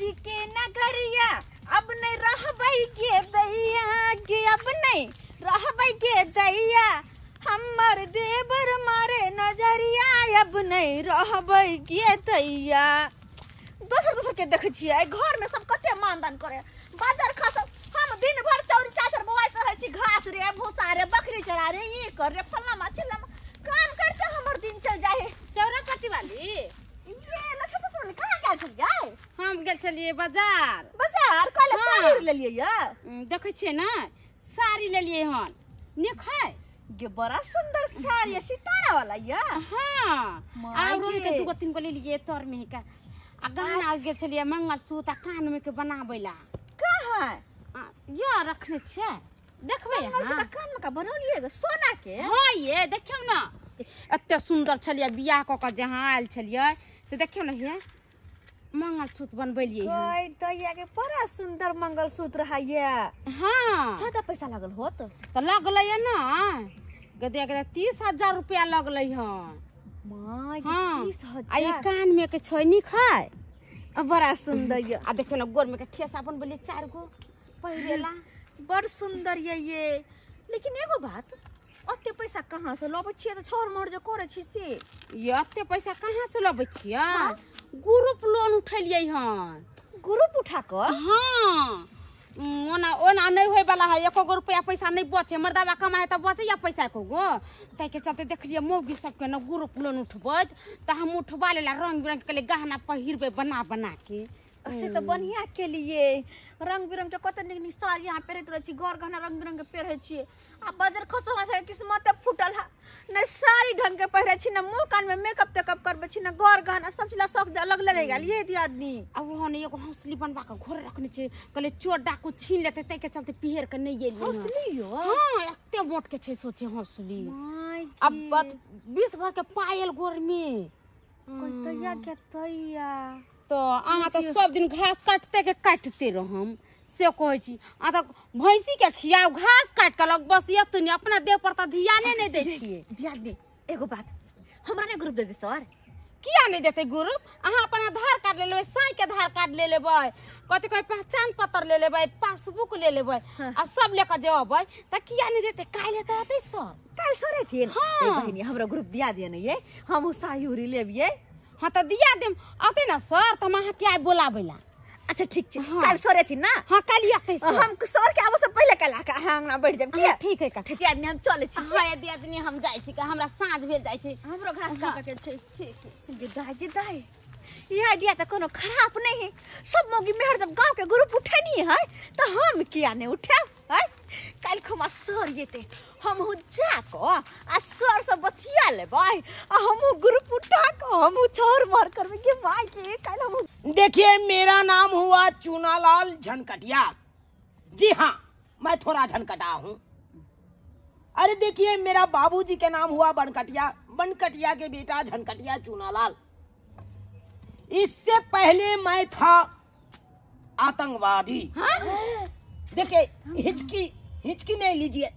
जी के नगरिया अब नहीं रहबई के दैया के अब नहीं रहबई के दैया हमर देवर मारे नजरिया अब नहीं रहबई के दैया। दोसर दोसर के देखे छियै घर में सब कते मानदान करे बाजार खा सब हम दिन भर चौरी चाचर बवाइत रहे छी घास रे भूसा रे बकरी चरा रे ये कर रे फल्ला चिल्ला काम करते हमर दिन चल जाए। चौरा कटी वाली ये लखा तो कहां गेल छलियै? हम गेल छलियै बाजार। बाजार काले साड़ी ले लिए या देखे छियै ना साड़ी ले लिए हन निक है ये बड़ा सुंदर साड़ी है सितारा वाला या। हां और के दुगो तीन गो ले लिए तोर में का आ गहना गेल छलियै मंगलसूत्र कान में के बनाबैला। कहां या रखने छै देखबै हां कान में का बनौलिए सोना के। हां ये देखियौ ना एते सुंदर छलियै बियाह क के जहां आयल छलियै से देखियौ ना हे मंगलसूत्र बनबैलिए कोई दैया के बड़ा सुंदर मंगलसूत्र है ये। हां ज्यादा पैसा लागल होत त लगलै ना गदे गदे 30,000 रुपया लगलै हन। मां हां 30,000 आ ई कान में के छैनी खाय बड़ा सुंदर ये। आ देखियौ ना गोर में के ठेसा बनबैलिए 4 गो पहिरेला बड़ सुंदर ये लेकिन एगो बात अते पैसा कहां से लबै छियै त छोर मोर जे करे छी से ये एते पैसा कहां से लबै छियै? ग्रुप लोन उठेलिए हन। ग्रुप उठा कर हां ओना ओना नहीं होय वाला है एको गो रुपया पैसा नहीं बचे मर्दावा कमाए त बचे या पैसा एको गो तै के चलते देखलिए मौगी सब के न ग्रुप लोन उठबैत त हम उठवा लेला रंग बिरंग के गहना पहिरबे बना बना के। से तो बढ़िया के लिए रंग बिरंग के कत निक साड़ी यहाँ पहिरत रहे छी घर गहना रंग बिरंग के पहिरे छी आ बाजार खसवा से किस्मत फूटल है न साड़ी ढंग के पहिरे छी न मुंह कान में मेकअप तेकअप करबे छी न घर गहना सब चीज शौक अलग ले रह गेल ये दी आदमी। अब वहां एगो हौसली बनवा के घर रखने छी कहले चोर डाकू छीन लेते तै के चलते पिहर के नहीं एली हौसली यो। हां एते मोट के छै सोचे हौसली अब 20 भर के पायल गोर में कोई तैया के तैया तो अहाँ तो सब दिन घास काटते रहम से कहै छी आ तो भैंसी के खियाव घास काट के लग बस यतनी अपना देह पर त ध्याने नहीं दै छियै। ध्यान दे एगो बात हमरा ने ग्रुप दे दे सर किया नहीं देते ग्रुप? अहाँ अपन आधार कार्ड ले लेबै साई के आधार कार्ड ले लेबै कथि कोई पहचान पत्र ले लेबै पासबुक ले लेबै आ सब लेके जेबै त किया नहीं देते? काल्हि त आते सब काल सरे थिन ए बहिनी हमरा ग्रुप दिया दे न ये हम सायूरी लेबिए। हां त दिया देम आते ना सर त हम के बोलाबैला। अच्छा ठीक छै काल सरे थी ना। हां काल आते सर हम सर के आबो से पहले काल आके हांगना बैठ जाब किया ठीक है का ठीक आदमी हम चले छी। हां यदि आदमी हम जाय छी का हमरा साँझ भेल जाय छै हमरो घास काटे के छै। ठीक है दाई ये आइडिया त कोनो खराब नहीं है सब मोगी मेहर जब गांव के ग्रुप उठनी है त हम किया नहीं उठाव है काल खमा सर जेते हम हो जाको आ सर से बतिया लेबै आ हम ग्रुप उठा को हम छोर मार करबे के भाई के काल हम। देखिए मेरा नाम हुआ चूनालाल झनकटिया। जी हाँ मैं थोड़ा झनकटा हूँ। अरे देखिए मेरा बाबूजी के नाम हुआ बनकटिया बनकटिया के बेटा झनकटिया चूनालाल। इससे पहले मैं था आतंकवादी। देखिए हिचकी नहीं लीजिए।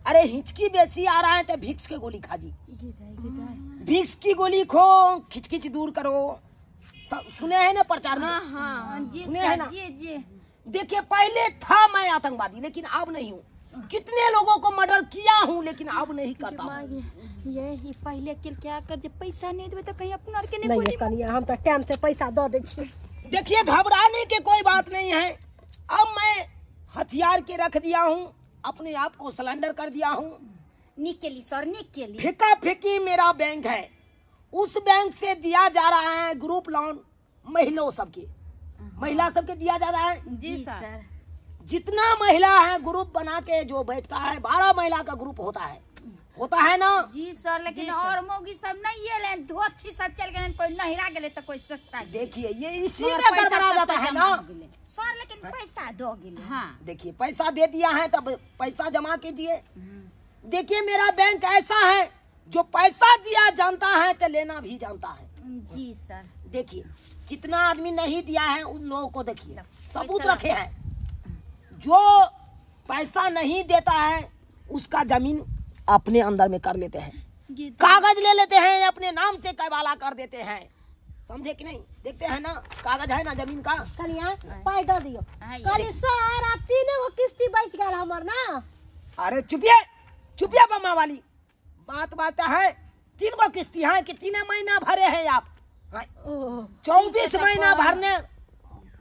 अरे हिचकी बेसी आ रहा है तो भिक्स की गोली खा जी। भिक्स की गोली खो खिचखिच दूर करो सुने हैं ना प्रचार में। हां जी सुने हैं ना? जी देखिए पहले था मैं आतंकवादी लेकिन अब नहीं हूँ। कितने लोगों को मर्डर किया हूँ लेकिन अब नहीं करता हूँ। ये पहले के क्या कर जे पैसा नहीं देबे तो कहीं अपना के नहीं नहीं कनिया हम तो टाइम से पैसा दे दे छी। देखिए घबराने की कोई बात नहीं है। अब मैं हथियार के रख दिया हूँ अपने आप को सरेंडर कर दिया हूँ। निकली सर निकली फेंका फेंकी मेरा बैंक है उस बैंक से दिया जा रहा है ग्रुप लोन महिलाओं सबके महिला सबके दिया जा रहा है। जी सर जितना महिला है ग्रुप बना के जो बैठता है 12 महिला का ग्रुप होता है ना। जी सर लेकिन और मोगी सब नहीं ये ले धोती सब चल गए कोई नहिरा गेले तो कोई ससुरा। देखिए ये इसी में गड़बड़ा जाता है ना सर लेकिन पैसा दो गेले। हां देखिए पैसा दे दिया है तब पैसा जमा कीजिए। देखिए मेरा बैंक ऐसा है जो पैसा दिया जानता है तो लेना भी जानता है। जी सर देखिए कितना आदमी नहीं दिया है उन लोगों को देखिए सबूत रखे हैं। जो पैसा नहीं देता है उसका जमीन अपने अंदर में कर लेते हैं कागज ले लेते हैं अपने नाम से कबाला कर देते हैं समझे कि नहीं? देखते हैं ना, कागज है ना जमीन का। कनिया पाई दे दियो। कली सारा तीनों को किस्ती बच गया हमर ना। अरे चुपिए चुपिए बम्मा वाली, बात है 3 को किस्ती है कि 3 महीना भरे हैं आप। 24 महीना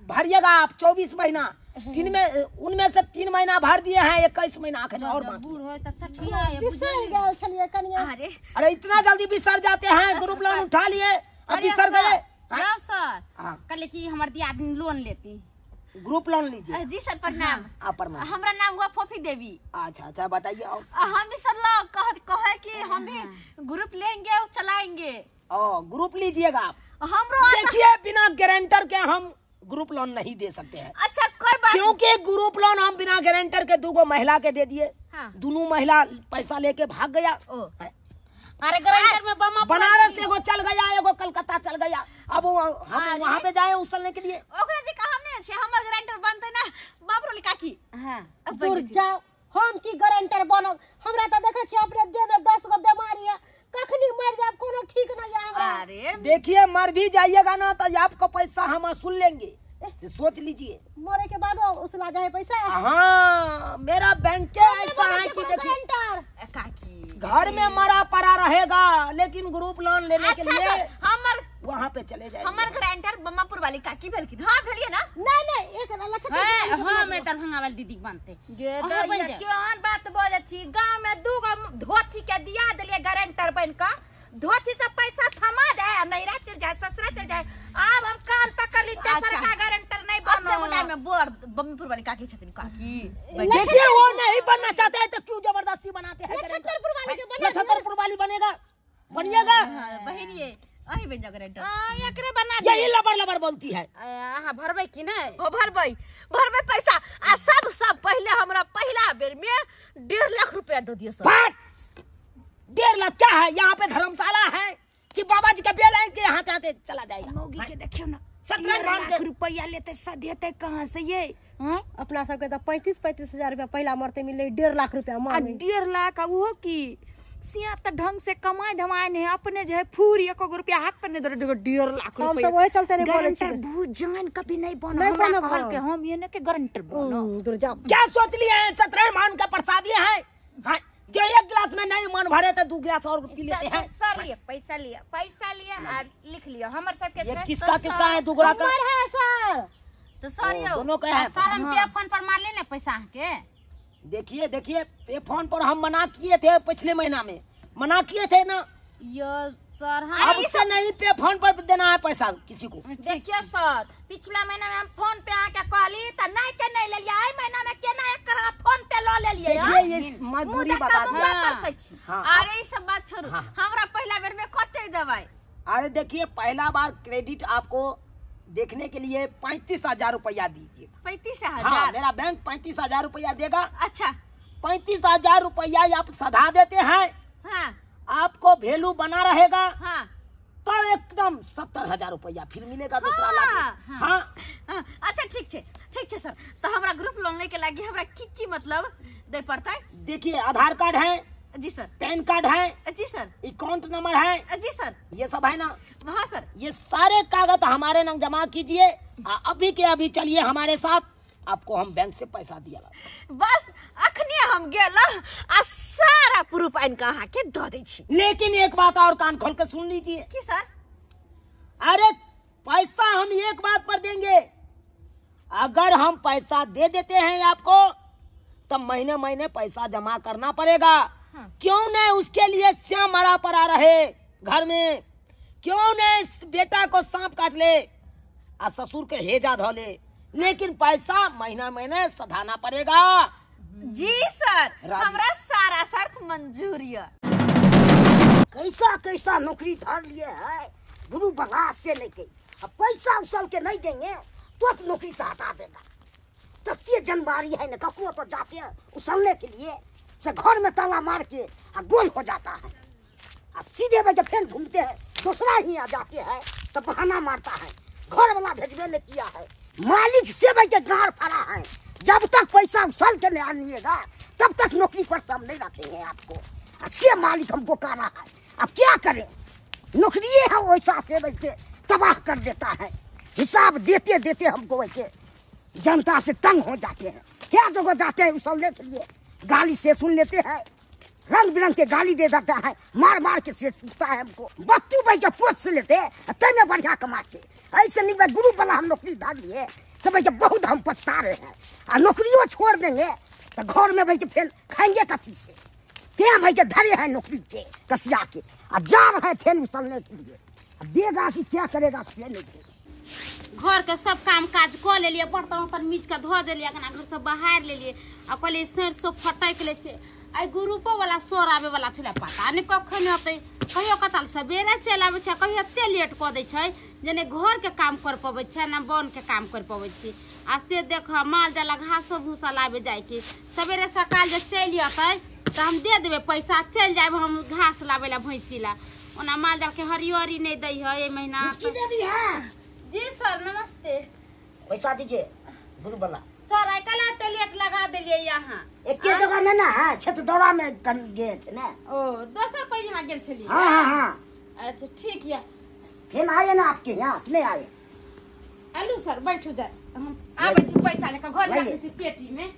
भरिएगा आप, 24 महीना। 3 में उनमें से 3 महीना भर दिए हैं, 21 महीना आखिर और बाकी। बूढ़ हो त सठिया है बिसर गए छलिए कनिया। अरे इतना जल्दी बिसर जाते हैं? ग्रुप लोन उठा लिए अब बिसर गए? जाओ सर, हाँ। कल की हमार दियादनी लोन लेती। ग्रुप लोन लीजिए। जी सर प्रणाम। प्रणाम। हमारा नाम हुआ फोफी देवी। अच्छा बताइए। और हम भी सर लोग कहे कि हम भी ग्रुप लेंगे और चलाएंगे। ग्रुप लीजिएगा आप। हमरो देखिए बिना गारंटर के हम ग्रुप लोन नहीं दे सकते हैं। अच्छा कोई बात, क्योंकि ग्रुप लोन हम बिना गारंटर के 2 महिला के दे दिए। हाँ। दोनों महिला पैसा लेके भाग गया। अरे गारंटर में बमा बनारस एगो चल गया, एगो कलकत्ता चल गया। अब हम वहाँ पे जाए उछलने के लिए। ओकरा जी का हमने से हमर गारंटर बनते ना बाप रे काकी। हां दूर जाओ, हम की गारंटर बनब? हमरा त देखे छी अपने देह में 10 गो बीमारी है, कखनी मर जाब कोनो ठीक नहीं है हमरा। अरे देखिए मर भी जाइएगा ना तो आपको पैसा हम वसूल लेंगे, सोच लीजिए। मरे के बाद उसला जाए पैसा। हाँ मेरा बैंक के ऐसा है कि देखिए काकी घर में मरा पड़ा रहेगा, लेकिन ग्रुप लोन लेने के अच्छा लिए सर, हमर वहाँ पे चले जाएंगे। हमर गारंटर बम्मापुर वाली काकी भेलखिन। हां भेलिए ना? नहीं एक लच्छा हां मैं दरभंगा वाली दीदी बनते। गे दैया केहन बात बोले छी। गांव में 2 गो धोती के दिया देलिए गारंटर बन का। धोती से पैसा थमा जाए, नैरा चल जाए, ससुरा चल जाए। अब हम कान पकड़ ली तेसर का गारंटर नहीं अपने मुंडा बनो। में बोर बम्मापुर वाली काकी छथिन काकी। देखिए वो नहीं बनना चाहते हैं तो क्यों जबरदस्ती बनाते हैं? छतरपुर वाली के बना छतरपुर वाली बनिएगा। बहन ये अही बन जा गारंटर। एकरे बना दे। यही लबर बोलती है। हां भरबै कि नहीं? ओ भरबै पैसा। आ सब पहले हमरा पहला बेर में 1.5 लाख रुपया दे दियो सर। 1.5 लाख क्या है? यहाँ पे धर्मशाला है कि बाबा जी का बेल है कि यहाँ चाहते चला जाएगा? मौगी के देखियो ना, 17 लाख रुपया लेते सदेते कहां से ये? अपना सबके तो 35 हजार रुपया पहला मरते मिले, 1.5 लाख रुपया आ मांगे। 1.5 लाख वो की सिया त ढंग से कमाई धमाई नहीं, अपने जो है फूरी 1 रुपया हाथ पर नहीं दे 1.5 लाख हम रुपया। सब वही चलते नहीं बोले छी। गारंटर भूत जान कभी नहीं बनो। नहीं हमरा बनो, कहल के हम ये न के गारंटर बनो। दूर जाओ। क्या सोच लिए हैं? 17 मान का प्रसादी है। हाँ, जो 1 गिलास में नहीं मन भरे तो 2 गिलास और पी लेते हैं। सर लिए पैसा लिया और लिख लिया हमर सब के ये किसका है? 2 ग्राम का हमर है सर। तो सर यो दोनों का है। सर हम पे फोन पर मार लेने पैसा के। देखिए पे फोन पर हम मना किए थे, पिछले महीना में मना किए थे ना। यो सर अब से नहीं पे फोन पर देना है पैसा किसी को। देखिए सर, पिछला महीना में हम फोन पे आके कहली त नहीं के नहीं ले लिया। आई महीना में केना एक कर फोन पे लो ले लिए। देखिए ये मजबूरी बता दी। हाँ। अरे ये सब बात छोड़ो। हमरा पहला बेर में कते दवाई? अरे देखिए पहला बार क्रेडिट आपको देखने के लिए 35,000 रुपया दीजिए। 35,000? हाँ मेरा बैंक 35,000 रुपया देगा। अच्छा 35,000 रुपया आप सधा देते हैं, हाँ आपको वैल्यू बना रहेगा। हाँ तो एकदम 70,000 रुपया फिर मिलेगा दूसरा लाख। हाँ अच्छा ठीक है सर। तो हमरा ग्रुप लोन लेके लागी हमरा की मतलब दे पड़ता है? देखिए आधार कार्ड है जी सर। पैन कार्ड है जी सर। अकाउंट नंबर है जी सर। ये सब है ना? हाँ सर। ये सारे कागज हमारे नाम जमा कीजिए। अभी के अभी चलिए हमारे साथ, आपको हम बैंक से पैसा दिया। बस अखनी हम गेला आ सारा प्रूफ आइन कहा के दे दै छी। लेकिन एक बात और कान खोल के सुन लीजिए। की सर? अरे पैसा हम एक बात पर देंगे, अगर हम पैसा दे देते हैं आपको तो महीने महीने पैसा जमा करना पड़ेगा। हाँ। क्यों नहीं उसके लिए श्याम मरा पड़ा रहे घर में? क्यों नहीं बेटा को सांप काट ले और ससुर के हेजा धो ले? लेकिन पैसा महीना महीने सधाना पड़ेगा। जी सर, राजी। हमरा सारा शर्त मंजूर है। कैसा नौकरी धर लिए है गुरु बंगा से लेके, अब पैसा उछल के नहीं देंगे तो नौकरी से हटा देगा। तब ये जनबारी है न ककरो तो जाते हैं उछलने के लिए से घर में ताला मार के गोल हो जाता है। सीधे बजे फिर घूमते हैं, दूसरा ही आ जाते हैं तो बहाना मारता है। घर वाला भेजने ने किया है, मालिक से बजे गाड़ फरा है। जब तक पैसा उछल के नहीं आनिएगा तब तक नौकरी पर सब नहीं रखेंगे आपको। से मालिक हमको कह रहा है, अब क्या करें? नौकरी है वैसा से बैठे तबाह कर देता है। हिसाब देते देते हमको वैसे जनता से तंग हो जाते हैं। क्या जगह जाते हैं उछलने के लिए, गाली से सुन लेते हैं, रंग बिरंग के गाली दे देता है, मार मार के से सूखता है हमको। बत्तू भाई के पोत से लेते तय में बढ़िया कमाते। ऐसे नहीं भाई गुरु वाला हम नौकरी डाल लिए सब भाई बहुत हम पछता रहे हैं। और नौकरियों छोड़ देंगे तो घर में भाई के फिर खाएंगे कथी से। क्या भाई के धरे हैं नौकरी के कसिया के, अब जा रहे हैं फिर उछलने के लिए। अब देगा कि क्या करेगा फिर नहीं देगा। घर के सब काम काज कर ले लिए, बर्तन उर्तन मीच के धो दिलिए, घर से बाहर ले लिए आ कहलिए सरसो फटक ले छे। आई ग्रुपो वाला सोर आवे वाला छले, पता नहीं कखन होते, कहियो कताल सवेरे चल आवे छे, कहियो एते लेट क दै छै जने घर के काम कर पबै छै ना बन के काम कर पबै छी। आ से देख माल जाला घासो भूसा लावे जाय के सवेरे सकाल जे चल आते त हम दे देबे पैसा, चल जाब हम घास लावे ला भैंसी ला। ओना माल जाल के हरियरी नहीं दै है ए महीना। उसकी देवी है। जी सर नमस्ते। पैसा दीजिए गुरु वाला। सर आई कल लेट लगा दिलिए यहाँ एक के जगह में ना है, छत दौड़ा में गए थे ना। ओ दोसर कोई यहाँ गेल छली। हाँ हाँ हाँ। अच्छा ठीक है, फिर आए ना आपके यहाँ नहीं आए। हेलो सर बैठो जा, हम आवे छी पैसा लेकर घर जाके छी पेटी में।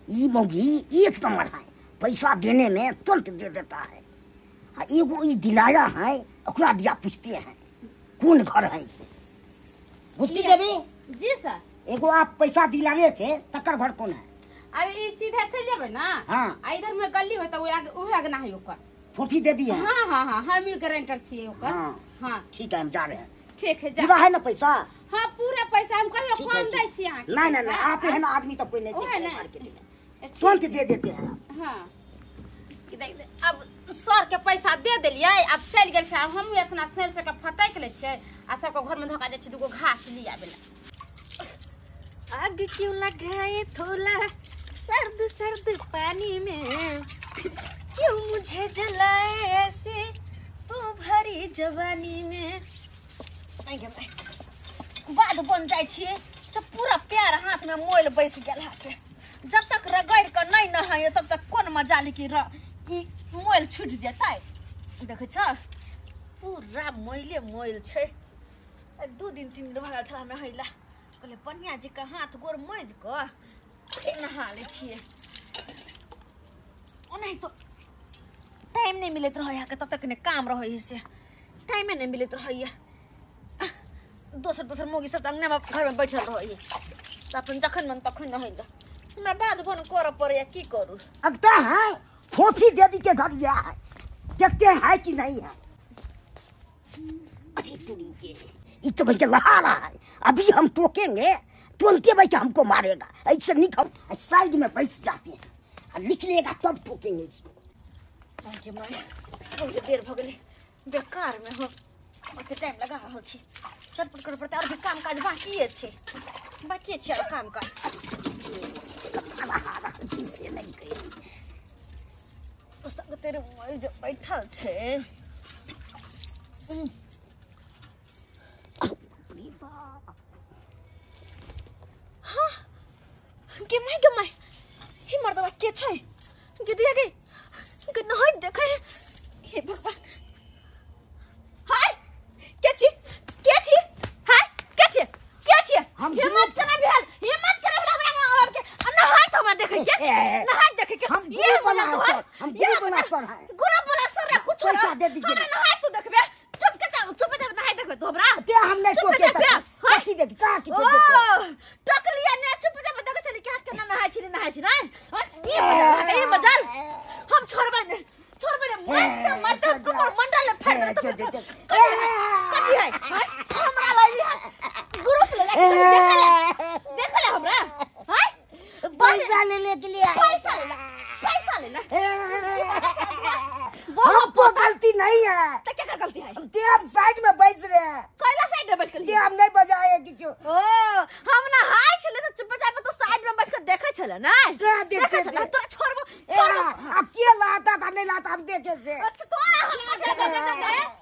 ई मोगी एक नंबर है, पैसा देने में तुरंत दे देता है। एगो ई दिलाया है ओकरा दिया पूछते हैं कौन घर है इसे। पूछती देवी जी सर। एगो आप पैसा दिलाए थे तकर घर कौन है? अरे ई सीधे चल जाबे ना। हाँ। आ इधर में गली हो त ओहे आगे ना है ओकर। फोफी देवी है। हां हां हां हम ही गारंटर छी ओकर। हाँ हां ठीक है हम जा रहे हैं। ठीक है जा। पूरा है ना पैसा? हां पूरा पैसा हम कहियो ठीक है, कम दै छी यहाँ। नहीं नहीं नहीं आप है ना आदमी तो कोई नहीं ओहे देते ना मार्केट में, तुरंत दे देते हैं आप। हां अब सर के पैसा दे दिलिए, अब चल गेल फिर हम इतना सरसो के फटक ले छे आ सबको घर में धोखा दे छे, दुगो घास लिया बेला। आग क्यों लगाए थोला सर्द सर्द पानी में, क्यों मुझे जलाए ऐसे तू भरी जवानी में। बाद बन जाय छिए सब पूरा प्यार हाथ में मोल बैस गेल हाथ। जब तक रगड़ के नहीं नहाए तब तक कौन मजा ली कि मोल छूट जेतै। देखे छ पूरा मोइले मोइल छै। 2 दिन 3 दिन भगल छला नहैला, कहले बढ़िया जी के हाथ गोर मज के नहा ले छिए। ओनाही तो टाइम नहीं मिलत रह के, तब तक ने काम रह से टाइम नहीं मिलत रह। दोसर दोसर मोगी सब अंगना में घर में बैठल रही अपन जखन मन तखन नहीं द हमरा बाद बन कर पड़े की करू। अगता है फोफी देवी के घर गया है, देखते हैं कि नहीं है। अरे तुड़ी के ये तो भैया लहा रहा है, अभी हम टोकेंगे तुरंत भैया हमको मारेगा। ऐसे नहीं हम साइड में बैठ जाते हैं, लिख लेगा तब टोकेंगे इसको। मुझे देर भ गेले बेकार में हो ओते टाइम लगा रहल छी। चटपट कर पड़ते और भी काम काज बाकी छै और काम काज ठीक से नहीं कही तो सब तेरे मोबाइल जो बैठल छै। हाँ गे माय ही मर्दवा के छै गे दिया गे गे नहीं देखे हे भगवान। हाय के छी हाय के छी हम हिम्मत करा भेल हमरा और के नहाय तो हमरा देखे के नहाय देखे के हम गुरु बना सर, हम गुरु बना सर है। गुरु बोला सर रे कुछ पैसा दे दीजिए। नहाय तू देखबे चुप के जा चुप के नहाय देखबे तोबरा ते हमने चुप टोके के जा कथी देख का की देख टक लिया ने चुप जा देखे चली के हाथ के नहाय छी ना ये मजाल हम छोड़बे ने मरते कमर मंडल फेर दे तो कथी है हमरा लाइली ग्रुप ले देख ले हमरा हाय पैसा लेने के लिए पैसा ले हमको गलती नहीं है। तो क्या गलती है? ते हम साइड में बैठ रहे हैं, कैला साइड में बैठ के ते हम नहीं बजाए किछु। ओ हम ना हाय छले तो चुपचाप में तो साइड में बैठ के देखे छले ना क्या देखते थे? तो छोड़बो अब के लाता था नहीं लाता हम देखे से। अच्छा तो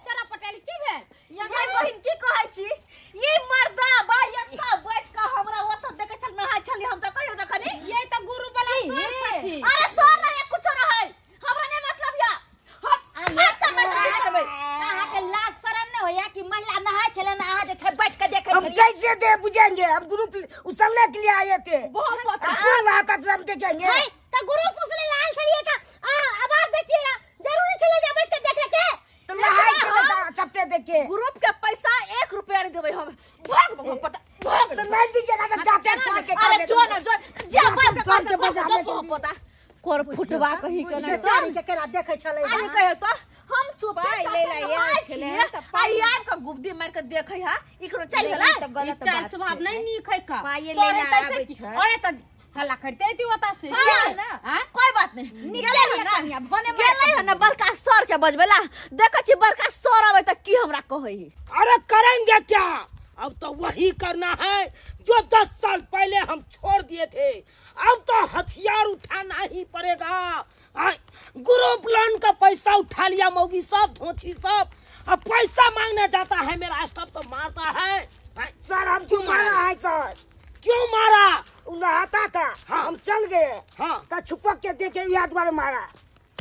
चला पटेल की भेल यहाँ बहिन की कहै छी ये मर्दा बा यथा बैठ के हमरा ओत देखे छल नहाय छली हम तो कहियो देखनी ये तो गुरु वाला सर छथि। अरे सर ना ये कुछ रहै हमरा नहीं मतलब या हम कहाँ के लाज शरम नहीं होया कि महिला नहाय छले ना हम ग्रुप उछलने के लिए आए थे। बहुत पता अब कौन रहा था हम देखेंगे। है तो ग्रुप उसने लाल सही था। अब आप देखिए जरूरी चले जा बैठ के देखे के तो लहाई चले चप्पे देखे। ग्रुप के पैसा 1 रुपया नहीं देबे हम। भाग पता तो नहीं दीजिएगा तो जाते छोड़ के अरे जो ना जो जा छोड़ के बजा ले। पता कोर फुटवा कहीं के ना चारी के केना देखे चले अरे कहे तो हम चुप ले ले छले आई यार का गुब्दी मार के देखे हा इकरो चल गेला तो गलत चाल स्वभाव नहीं नीक है का पाए ले ले आबै छै। अरे त हल्ला करते थी होता से हां कोई बात नहीं गेले ना भने गेले ना बड़का सर के बजबेला देखे छी बड़का सर आवे त की हमरा कहै। अरे करेंगे क्या, अब तो वही करना है जो 10 साल पहले हम छोड़ दिए थे। अब तो हथियार उठाना ही पड़ेगा। ग्रुप लोन का पैसा उठा लिया मौगी सब धोची सब, अब पैसा मांगने जाता है मेरा स्टाफ तो मारता है। सर हम क्यों मारा है सर? क्यों मारा? उन्हें था। हाँ। हम चल गए हाँ तो छुपक के देखे याद बार मारा।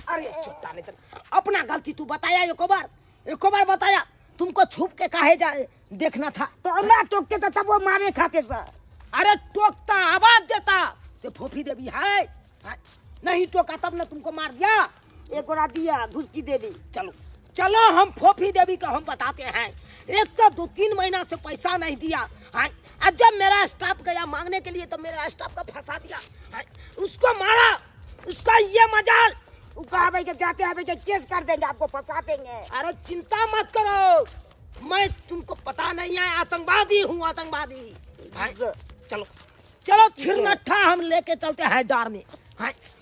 अरे छुट्टा नहीं था। अपना गलती तू बताया एक बार बताया, तुमको छुप के काहे जाए देखना था। तो हमरा टोकते तो तब वो मारे खाते सर। अरे टोकता आवाज देता से फोफी देवी है, नहीं टोका तब न तुमको मार दिया। एक और दिया घुसकी देवी। चलो चलो हम फोफी देवी को हम बताते हैं। एक तो 2-3 महीना से पैसा नहीं दिया, और जब मेरा स्टाफ गया मांगने के लिए तो मेरा स्टाफ का फंसा दिया, उसको मारा। उसका ये मजाल भाई के जाते आवे के केस कर देंगे, आपको फंसा देंगे। अरे चिंता मत करो, मैं तुमको पता नहीं है आतंकवादी हूँ आतंकवादी। चलो चलो छिरनट्ठा हम लेके चलते हैं डार में।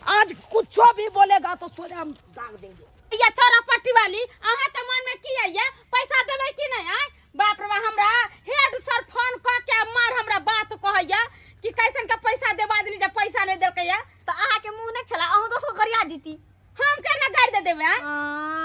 आज कुछ भी बोलेगा तो सोचे हम दाग देंगे। ये चोरा पट्टी वाली अहाँ त मन में की है पैसा देबे की नहीं आय बाप रे हमरा हेड सर फोन क के मार हमरा बात कहैया कि कैसन का पैसा देबा दिली जब पैसा नहीं देलकै या त अहाँ के मुंह नहीं चला अहू दोसो गरिया दीती। हम केना गाड़ दे देबे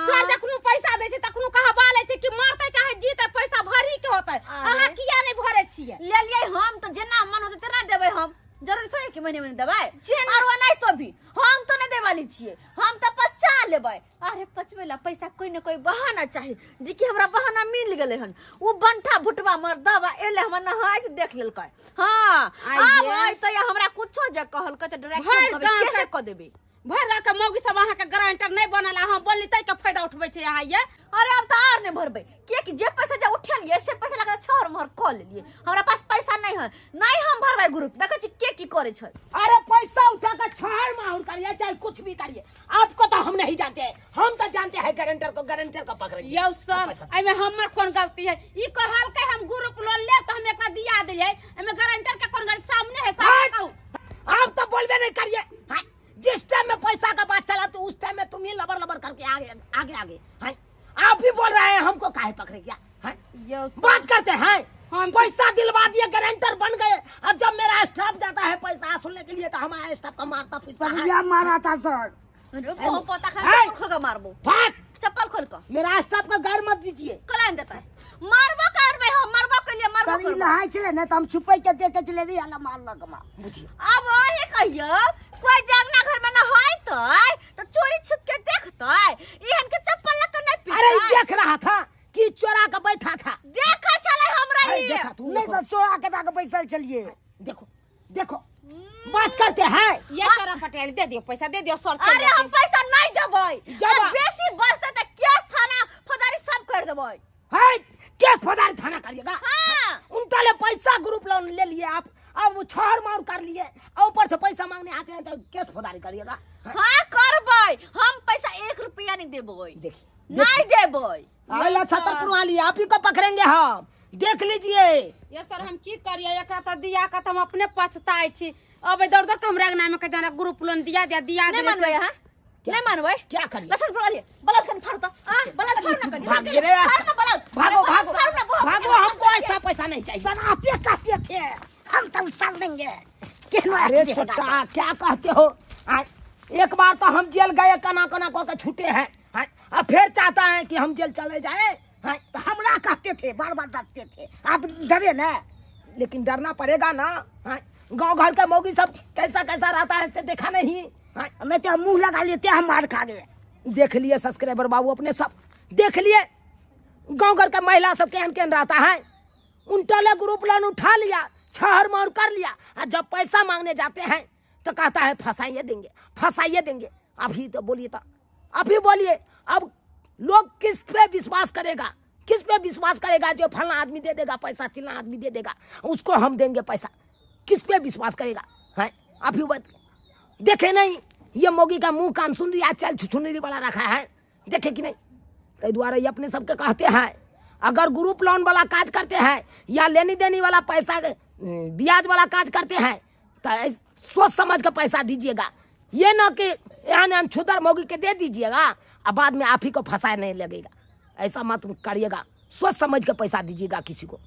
सर जखनु पैसा दे छै तखनु कहा बाले छै कि मारते चाहे जीते पैसा भरी के होतै अहाँ किया नहीं भरे छियै। ले लिए हम तो जेना मन होते तेना देबे हम, जरूरी थोड़ी कि महीने देबै और वो नहीं तो भी हम तो नहीं देवाली छिए, हम तो बच्चा लेबै। अरे पचवेला पैसा कोई न कोई बहाना चाहिए जे कि हमरा बहाना मिल गेले हन। वो बंठा भुटवा मर दवा एले हम नहाय के देख लेलकै। हां अब आइ त हमरा कुछो जे कहल क त डायरेक्ट हम कैसे क देबे। भर के मौगी सब अहाँ के गारंटर नहीं बनला हम बोलली तै के फायदा उठबै छै अहाँ ये। अरे अब तो और नहीं भरबै कि जे पैसा जे उठा लिए से पैसा लगा छोर मोर क लेलिए, हमरा पास पैसा नहीं है, नहीं हम भरबै ग्रुप देखे छी के की करे छै। अरे पैसा उठा कर छाड़ मार करिए चाहे कुछ भी करिए, आपको तो हम नहीं जानते, हम तो जानते हैं गारंटर को पकड़िए। यौ सर एमे हमर कोन गलती है? ई कहल के हम ग्रुप लोन ले तो हम एकरा दिया दिए, एमे गारंटर के कोन गलती? सामने है सामने कहू। आप तो बोलबे नहीं करिए, जिस टाइम में पैसा का बात चला तो उस टाइम में तुम ही लबर करके आगे आप ही बोल रहे हैं हमको काहे पकड़े क्या बात करते हैं। हम पैसा दिलवा दिए गारंटर बन गए, अब जब मेरा स्टाफ जाता है पैसा वसूलने के लिए तो हमारा स्टाफ का मारता सब मारा था सर। वो पता चप्पल खोल के मारबो, चप्पल खोल के मेरा स्टाफ का घर मत दीजिए। कलान देता है मारबो करबे हम, मारबो के लिए मारबो करबो लहाई छले न त हम छुपै के देखे चले दी हला मार लगमा बुझिए। अब ओहे कहियो कोई जागना घर में न होय तो चोरी छुप के देखतै एहन के चप्पल लग नहीं पी। अरे देख रहा था कि चोरा के बैठा था, देखा चले हमरा ही देखा तू नहीं सर चोरा के जाके पैसा चलिए। देखो बात करते हैं। ये चोरा पटेल दे दियो पैसा दे दियो सर। अरे हम पैसा नहीं देबै, जब बेसी बचते त केस थाना फौजदारी सब कर देबै। है केस फौजदारी थाना करिएगा। हां उनका पैसा ग्रुप लोन ले लिए आप, अब वो छाड़ मार कर लिए और ऊपर से पैसा मांगने आते हैं तो केस फौजदारी करिएगा। हां करबै, हम पैसा 1 रुपया नहीं देबै। देखिए नहीं देबै। अल्लाह छतरपुर वाली आप ही को पकड़ेंगे हम, देख लीजिए। ये सर हम की करिए एकरा त दिया का हम अपने पछताई छी। अब दौड़ दौड़ के हमरा नाम में के जाना ग्रुप लोन दिया नहीं मानबै। हां नहीं मानबै क्या करिए? लसन बोलिए बलस कन फाड़ तो बलस फाड़ ना कर भागिए रे भागो हमको ऐसा पैसा नहीं चाहिए। सर आप ये कहते थे हम तो उछल देंगे। अरे छोटा क्या कहते हो? एक बार तो हम जेल गए कना को छूटे हैं, अब फिर चाहता है कि हम जेल चले जाए। तो हमरा कहते थे बार डरते थे, आप डरे ना। लेकिन डरना पड़ेगा ना, गांव घर के मौगी सब कैसा रहता है से देखा नहीं। नहीं तो हम मुंह लगा लेते हम मार खा गए। देख लिए सब्सक्राइबर बाबू अपने सब देख लिए, गांव घर के महिला सब केहन रहता है। उन टोले ग्रुप लोन उठा लिया, छहर मोहर कर लिया, और जब पैसा मांगने जाते हैं तो कहता है फंसाइए देंगे, फंसाइए देंगे। अभी तो बोलिए, तो अभी बोलिए, अब लोग किस पे विश्वास करेगा, किस पे विश्वास करेगा? जो फलना आदमी दे देगा पैसा, चिल्ला आदमी दे देगा, उसको हम देंगे पैसा, किस पे विश्वास करेगा? है अभी देखे नहीं, ये मोगी का मुंह कान सुन रही, चल छुछुनरी वाला रखा है, देखे कि नहीं? तो द्वारा ये अपने सबके कहते हैं, अगर ग्रुप लोन वाला काज करते हैं या लेनी देनी वाला पैसा ब्याज वाला काज करते हैं तो सोच समझ के पैसा दीजिएगा। ये ना कि यहाँ छुदर मोगी के दे दीजिएगा और बाद में आप ही को फंसाए नहीं लगेगा। ऐसा मत करिएगा, सोच समझ के पैसा दीजिएगा किसी को।